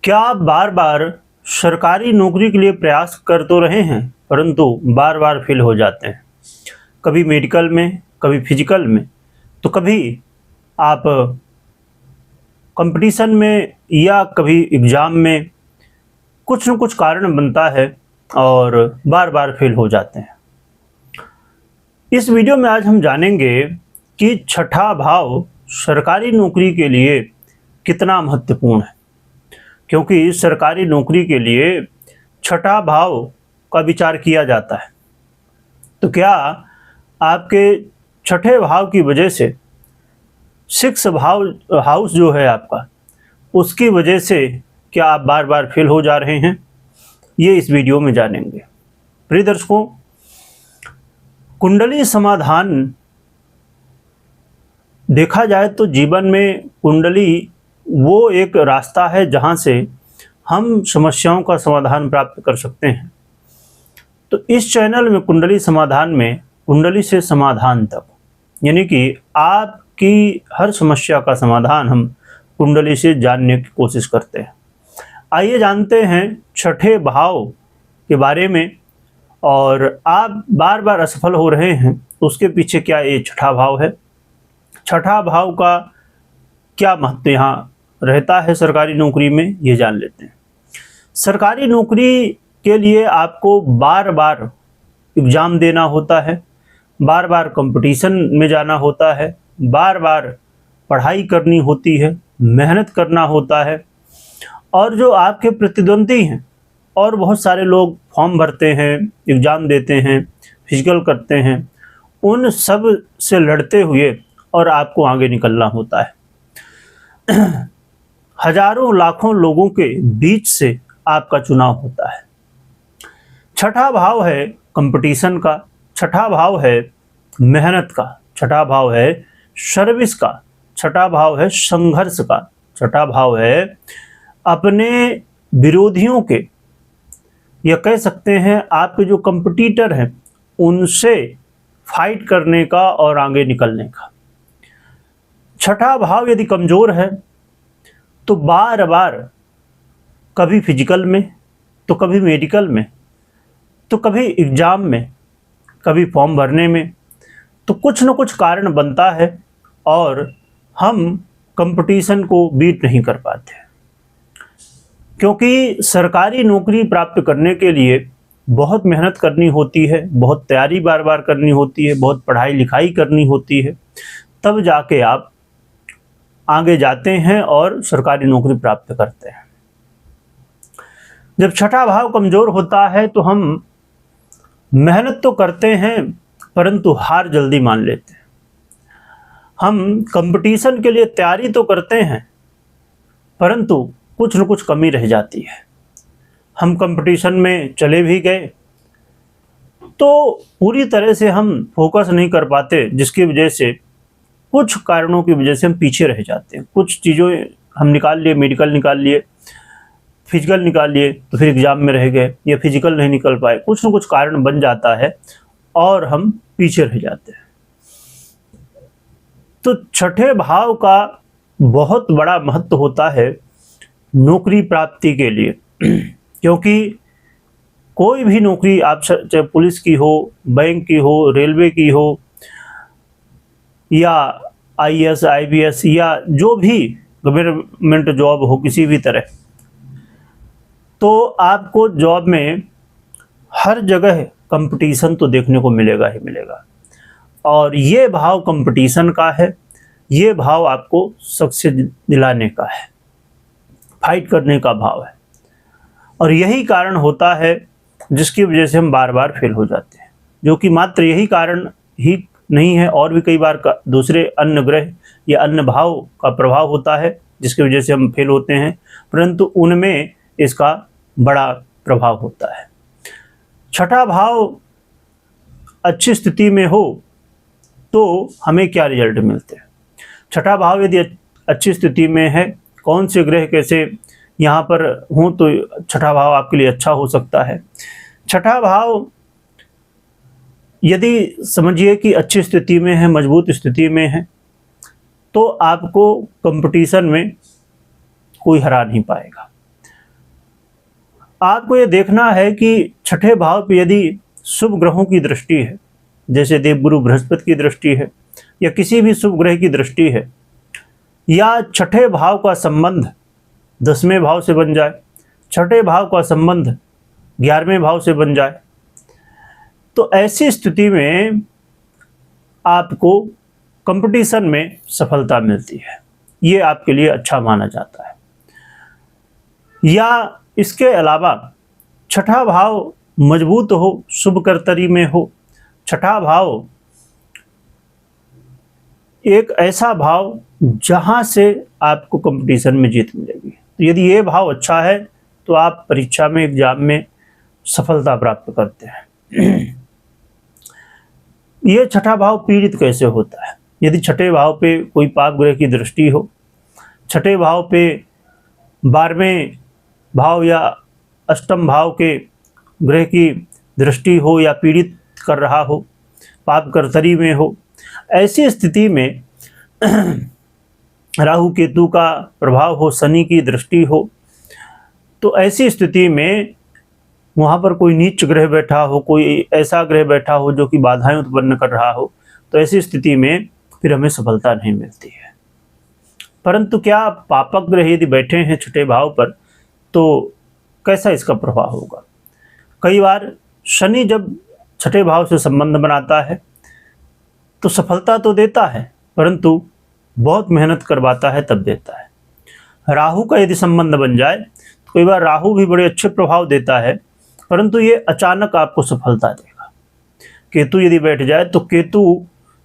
क्या आप बार बार सरकारी नौकरी के लिए प्रयास कर तो रहे हैं, परंतु बार बार फेल हो जाते हैं। कभी मेडिकल में, कभी फिजिकल में, तो कभी आप कंपटीशन में या कभी एग्ज़ाम में। कुछ न कुछ कारण बनता है और बार बार फेल हो जाते हैं। इस वीडियो में आज हम जानेंगे कि छठा भाव सरकारी नौकरी के लिए कितना महत्वपूर्ण है, क्योंकि सरकारी नौकरी के लिए छठा भाव का विचार किया जाता है। तो क्या आपके छठे भाव की वजह से सिक्स भाव हाउस जो है आपका, उसकी वजह से क्या आप बार बार फेल हो जा रहे हैं, ये इस वीडियो में जानेंगे। प्रिय दर्शकों, कुंडली समाधान देखा जाए तो जीवन में कुंडली वो एक रास्ता है जहाँ से हम समस्याओं का समाधान प्राप्त कर सकते हैं। तो इस चैनल में कुंडली समाधान में कुंडली से समाधान तक, यानी कि आपकी हर समस्या का समाधान हम कुंडली से जानने की कोशिश करते हैं। आइए जानते हैं छठे भाव के बारे में। और आप बार बार असफल हो रहे हैं तो उसके पीछे क्या ये छठा भाव है, छठा भाव का क्या महत्व यहाँ रहता है सरकारी नौकरी में, ये जान लेते हैं। सरकारी नौकरी के लिए आपको बार बार एग्ज़ाम देना होता है, बार बार कंपटीशन में जाना होता है, बार बार पढ़ाई करनी होती है, मेहनत करना होता है। और जो आपके प्रतिद्वंदी हैं और बहुत सारे लोग फॉर्म भरते हैं, एग्ज़ाम देते हैं, फिजिकल करते हैं, उन सब से लड़ते हुए और आपको आगे निकलना होता है। हजारों लाखों लोगों के बीच से आपका चुनाव होता है। छठा भाव है कंपटीशन का, छठा भाव है मेहनत का, छठा भाव है सर्विस का, छठा भाव है संघर्ष का, छठा भाव है अपने विरोधियों के, या कह सकते हैं आपके जो कंपटीटर हैं उनसे फाइट करने का और आगे निकलने का। छठा भाव यदि कमज़ोर है तो बार बार कभी फिजिकल में, तो कभी मेडिकल में, तो कभी एग्ज़ाम में, कभी फॉर्म भरने में, तो कुछ न कुछ कारण बनता है और हम कंपटीशन को बीट नहीं कर पाते। क्योंकि सरकारी नौकरी प्राप्त करने के लिए बहुत मेहनत करनी होती है, बहुत तैयारी बार बार करनी होती है, बहुत पढ़ाई लिखाई करनी होती है, तब जाके आप आगे जाते हैं और सरकारी नौकरी प्राप्त करते हैं। जब छठा भाव कमज़ोर होता है तो हम मेहनत तो करते हैं परंतु हार जल्दी मान लेते हैं। हम कंपटीशन के लिए तैयारी तो करते हैं परंतु कुछ न कुछ कमी रह जाती है। हम कंपटीशन में चले भी गए तो पूरी तरह से हम फोकस नहीं कर पाते, जिसकी वजह से कुछ कारणों की वजह से हम पीछे रह जाते हैं। कुछ चीज़ों हम निकाल लिए, मेडिकल निकाल लिए, फिजिकल निकाल लिए, तो फिर एग्ज़ाम में रह गए, या फिजिकल नहीं निकल पाए, कुछ न कुछ कारण बन जाता है और हम पीछे रह जाते हैं। तो छठे भाव का बहुत बड़ा महत्व होता है नौकरी प्राप्ति के लिए। क्योंकि कोई भी नौकरी, आप चाहे पुलिस की हो, बैंक की हो, रेलवे की हो, या आईएएस, आईपीएस, या जो भी गवर्नमेंट जॉब हो किसी भी तरह, तो आपको जॉब में हर जगह कंपटीशन तो देखने को मिलेगा ही मिलेगा। और ये भाव कंपटीशन का है, ये भाव आपको सक्सेस दिलाने का है, फाइट करने का भाव है। और यही कारण होता है जिसकी वजह से हम बार बार फेल हो जाते हैं। जो कि मात्र यही कारण ही नहीं है, और भी कई बार का दूसरे अन्य ग्रह या अन्य भाव का प्रभाव होता है जिसकी वजह से हम फेल होते हैं, परंतु उनमें इसका बड़ा प्रभाव होता है। छठा भाव अच्छी स्थिति में हो तो हमें क्या रिजल्ट मिलते हैं। छठा भाव यदि अच्छी स्थिति में है, कौन से ग्रह कैसे यहाँ पर हों तो छठा भाव आपके लिए अच्छा हो सकता है। छठा भाव यदि समझिए कि अच्छी स्थिति में है, मजबूत स्थिति में है, तो आपको कंपटीशन में कोई हरा नहीं पाएगा। आपको ये देखना है कि छठे भाव पे यदि शुभ ग्रहों की दृष्टि है, जैसे देवगुरु बृहस्पति की दृष्टि है या किसी भी शुभ ग्रह की दृष्टि है, या छठे भाव का संबंध 10वें भाव से बन जाए, छठे भाव का संबंध 11वें भाव से बन जाए, तो ऐसी स्थिति में आपको कंपटीशन में सफलता मिलती है। ये आपके लिए अच्छा माना जाता है। या इसके अलावा छठा भाव मजबूत हो, शुभ कर्तरी में हो, छठा भाव एक ऐसा भाव जहां से आपको कंपटीशन में जीत मिलेगी। तो यदि ये भाव अच्छा है तो आप परीक्षा में, एग्जाम में सफलता प्राप्त करते हैं। ये छठा भाव पीड़ित कैसे होता है? यदि छठे भाव पे कोई पाप ग्रह की दृष्टि हो, छठे भाव पे 12वें भाव या अष्टम भाव के ग्रह की दृष्टि हो या पीड़ित कर रहा हो, पाप कर्तरी में हो, ऐसी स्थिति में राहु केतु का प्रभाव हो, शनि की दृष्टि हो, तो ऐसी स्थिति में वहाँ पर कोई नीच ग्रह बैठा हो, कोई ऐसा ग्रह बैठा हो जो कि बाधाएं उत्पन्न कर रहा हो, तो ऐसी स्थिति में फिर हमें सफलता नहीं मिलती है। परंतु क्या पापक ग्रह यदि बैठे हैं छठे भाव पर, तो कैसा इसका प्रभाव होगा? कई बार शनि जब छठे भाव से संबंध बनाता है तो सफलता तो देता है, परंतु बहुत मेहनत करवाता है तब देता है। राहु का यदि संबंध बन जाए तो कई बार राहु भी बड़े अच्छे प्रभाव देता है, परंतु ये अचानक आपको सफलता देगा। केतु यदि बैठ जाए तो केतु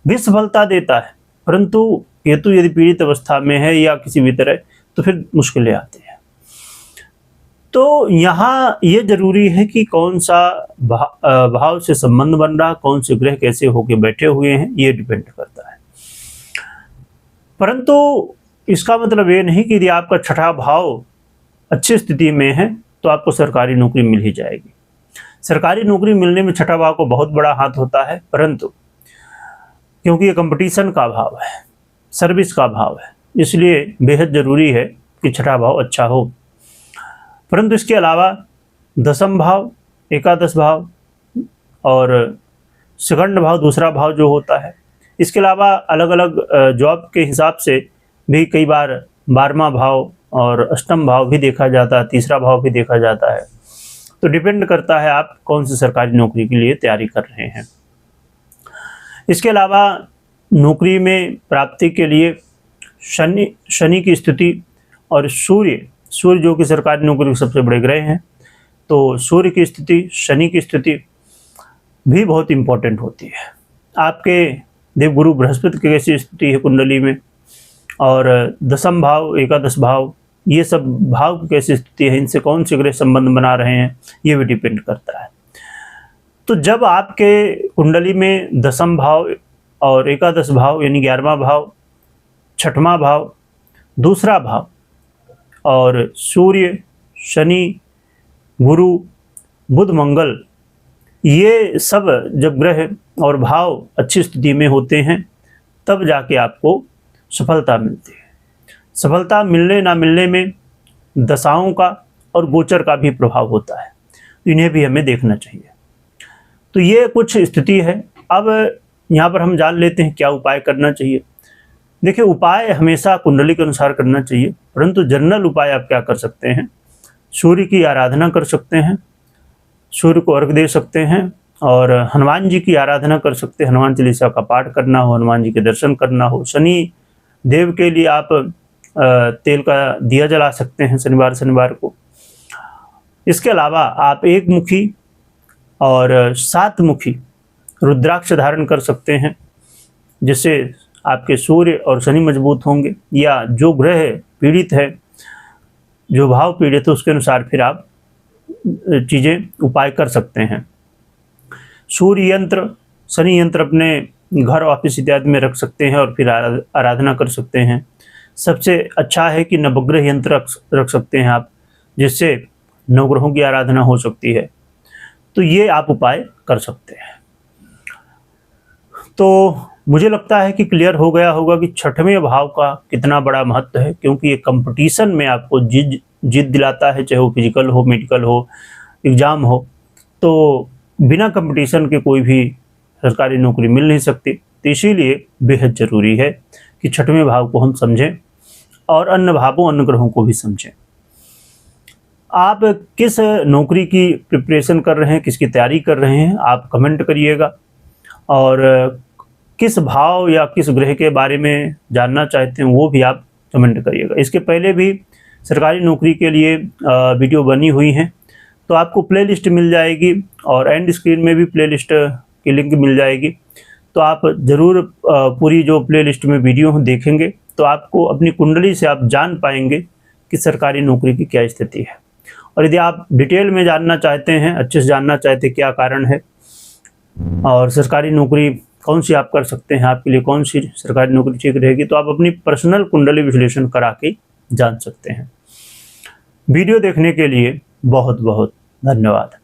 भी सफलता देता है, परंतु केतु यदि पीड़ित अवस्था में है या किसी भी तरह, तो फिर मुश्किलें आती हैं। तो यहाँ ये जरूरी है कि कौन सा भाव से संबंध बन रहा, कौन से ग्रह कैसे होके बैठे हुए हैं, ये डिपेंड करता है। परंतु इसका मतलब ये नहीं कि यदि आपका छठा भाव अच्छी स्थिति में है तो आपको सरकारी नौकरी मिल ही जाएगी। सरकारी नौकरी मिलने में छठा भाव को बहुत बड़ा हाथ होता है, परंतु क्योंकि ये कंपटीशन का भाव है, सर्विस का भाव है, इसलिए बेहद ज़रूरी है कि छठा भाव अच्छा हो। परंतु इसके अलावा दसम भाव, एकादश भाव और सेकंड भाव, दूसरा भाव जो होता है, इसके अलावा अलग अलग जॉब के हिसाब से भी कई बार 12वां भाव और अष्टम भाव भी देखा जाता है, तीसरा भाव भी देखा जाता है। तो डिपेंड करता है आप कौन सी सरकारी नौकरी के लिए तैयारी कर रहे हैं। इसके अलावा नौकरी में प्राप्ति के लिए शनि की स्थिति और सूर्य जो कि सरकारी नौकरी के सबसे बड़े ग्रह हैं, तो सूर्य की स्थिति, शनि की स्थिति भी बहुत इम्पोर्टेंट होती है। आपके देवगुरु बृहस्पति की कैसी स्थिति है कुंडली में, और दसम भाव, एकादश भाव, ये सब भाव की कैसी स्थिति है, इनसे कौन से ग्रह संबंध बना रहे हैं, ये भी डिपेंड करता है। तो जब आपके कुंडली में दसम भाव और एकादश भाव यानी 11वां भाव, छठवां भाव, दूसरा भाव और सूर्य, शनि, गुरु, बुध, मंगल, ये सब जब ग्रह और भाव अच्छी स्थिति में होते हैं तब जाके आपको सफलता मिलती है। सफलता मिलने ना मिलने में दशाओं का और गोचर का भी प्रभाव होता है, तो इन्हें भी हमें देखना चाहिए। तो ये कुछ स्थिति है। अब यहाँ पर हम जान लेते हैं क्या उपाय करना चाहिए। देखिए, उपाय हमेशा कुंडली के अनुसार करना चाहिए, परंतु जनरल उपाय आप क्या कर सकते हैं? सूर्य की आराधना कर सकते हैं, सूर्य को अर्घ दे सकते हैं, और हनुमान जी की आराधना कर सकते हैं। हनुमान चालीसा का पाठ करना हो, हनुमान जी के दर्शन करना हो। शनि देव के लिए आप तेल का दिया जला सकते हैं शनिवार को। इसके अलावा आप 1 मुखी और 7 मुखी रुद्राक्ष धारण कर सकते हैं, जिससे आपके सूर्य और शनि मजबूत होंगे। या जो ग्रह पीड़ित है, जो भाव पीड़ित है, उसके अनुसार फिर आप चीज़ें उपाय कर सकते हैं। सूर्य यंत्र, शनि यंत्र अपने घर, ऑफिस इत्यादि में रख सकते हैं और फिर आराधना कर सकते हैं। सबसे अच्छा है कि नवग्रह यंत्र रख सकते हैं आप, जिससे नवग्रहों की आराधना हो सकती है। तो ये आप उपाय कर सकते हैं। तो मुझे लगता है कि क्लियर हो गया होगा कि छठवें भाव का कितना बड़ा महत्व है, क्योंकि ये कंपटीशन में आपको जीत दिलाता है, चाहे वो फिजिकल हो, मेडिकल हो, एग्ज़ाम हो। तो बिना कंपटीशन के कोई भी सरकारी नौकरी मिल नहीं सकती। तो इसीलिए बेहद ज़रूरी है कि छठवें भाव को हम समझें और अन्य भावों, अन्य ग्रहों को भी समझें। आप किस नौकरी की प्रिपरेशन कर रहे हैं, किसकी तैयारी कर रहे हैं, आप कमेंट करिएगा। और किस भाव या किस ग्रह के बारे में जानना चाहते हैं वो भी आप कमेंट करिएगा। इसके पहले भी सरकारी नौकरी के लिए वीडियो बनी हुई हैं, तो आपको प्लेलिस्ट मिल जाएगी और एंड स्क्रीन में भी प्लेलिस्ट की लिंक मिल जाएगी। तो आप ज़रूर पूरी जो प्लेलिस्ट में वीडियो देखेंगे तो आपको अपनी कुंडली से आप जान पाएंगे कि सरकारी नौकरी की क्या स्थिति है। और यदि आप डिटेल में जानना चाहते हैं, अच्छे से जानना चाहते हैं क्या कारण है और सरकारी नौकरी कौन सी आप कर सकते हैं, आपके लिए कौन सी सरकारी नौकरी ठीक रहेगी, तो आप अपनी पर्सनल कुंडली विश्लेषण करा के जान सकते हैं। वीडियो देखने के लिए बहुत बहुत धन्यवाद।